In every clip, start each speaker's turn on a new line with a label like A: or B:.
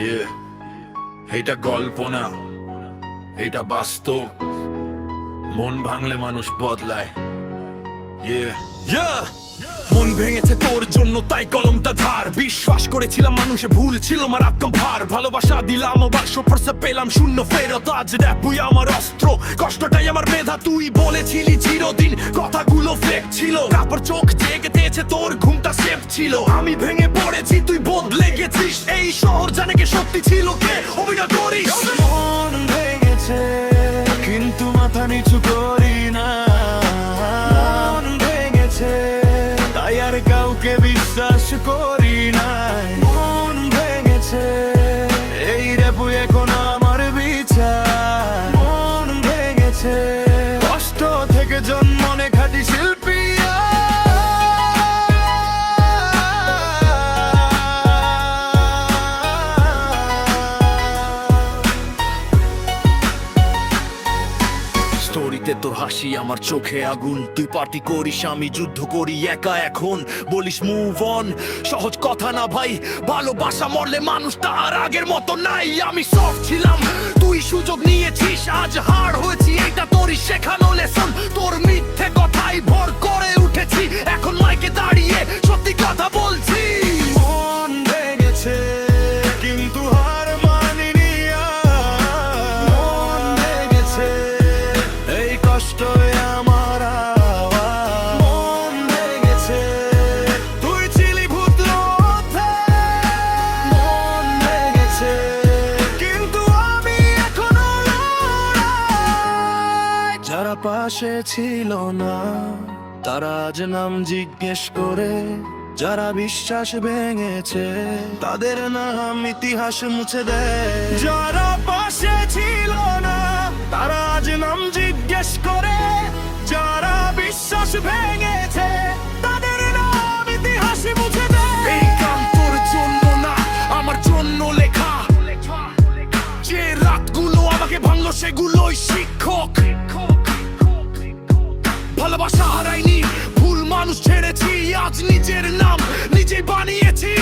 A: Yeah, এটা গল্প না, এটা বাস্তব। মন ভাঙলে মানুষ বদলায়। Yeah,
B: Yeah! মন ভেঙেছে তোর জন্য তাই কলমটা ধার। বিশ্বাস করেছিলাম মানুষে ভুল ছিল মারাত্মক ভার। ভালোবাসা দিলাম ও বাক্স ফোর্সে পেলাম শূন্য ফেরত। আজ র্যাপুই আমার অস্ত্র, কষ্টটাই আমার মেধা। তুই বলেছিলি চিরদিন, কথাগুলো ফেক ছিল। তারপর চোখ জেগে দিয়েছে, তোর ঘুমটা সেফ ছিল। আমি ভেঙে পড়েছি, তুই বদলে গেছিস। এই শহর জানে কে সত্যি ছিল, কে অভিনয় করিস।
C: মন ভেঙেছে কিন্তু মাথা নিচু করি না। মন ভেঙেছে তাই আর কাউকে বিশ্বাস করি না। মন ভেঙেছে এই রেপু এখন আমার বিচার। মন ভেঙেছে কষ্ট থেকে জন্ম নে খাঁটি শিল্পী।
B: স্টোরিতে তোর হাসি, আমার চোখে আগুন। তুই পার্টি করিস, আমি যুদ্ধ করি একা এখন। বলিস মুভ অন, সহজ কথা না ভাই। ভালোবাসা মরলে মানুষ তার আগের মতো নাই। আমি সফট ছিলাম, তুই সুযোগ নিয়েছিস। আজ হার হয়েছি, এটা তোরই শেখানো লেসন। তোর মিথ্যে কথাই ভর করে উঠেছি, এখন মাইকে দাঁড়িয়ে সত্যি কথা বলছি।
C: মন ভেঙেছে কিন্তু হার মানিনি আর। মন ভেঙেছে এই কষ্টই আমার আওয়াজ। মন ভেঙেছে তুই ছিলি ভূত লোথে। মন ভেঙেছে কিন্তু আমি এখনো লড়াই। যারা পাশে ছিল না তারা আজ নাম জিজ্ঞেস করে। যারা বিশ্বাস ভেঙেছে তাদের নাম ইতিহাস মুছে দেয়। যারা পাশে ছিল না তারা আজ নাম জিজ্ঞেস করে। যারা বিশ্বাস ভেঙেছে তাদের নাম ইতিহাস মুছে দেয়।
B: এই গান তোর জন্য না, আমার জন্য লেখা। যে রাতগুলো আমাকে ভাঙলো সেগুলোই শিক্ষক। ভালোবাসা হারাইনি, ভুল মানুষ ছেড়েছি। আজ নিজের নাম নিজে বানিয়েছি।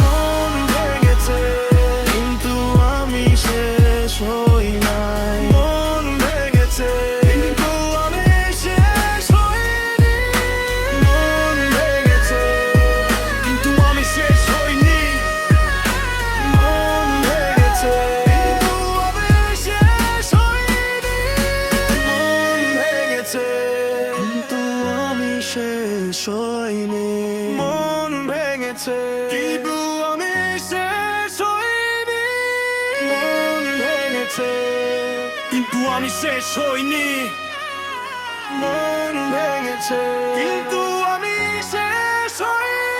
C: মন ভেঙেছে কিন্তু আমি শেষ হই নাই। মন ভেঙেছে কিন্তু আমি শেষ হইনি। মন ভেঙেছে কিন্তু আমি শেষ হইনি। মন ভেঙেছে কিন্তু আমি শেষ হইনি। মন ভেঙেছে কিন্তু আমি শেষ হইনি। মন ভেঙেছে কিন্তু আমি শেষ হইনি। মন ভেঙেছে কিন্তু আমি শেষ হইনি। মন ভেঙেছে কিন্তু আমি শেষ হইনি।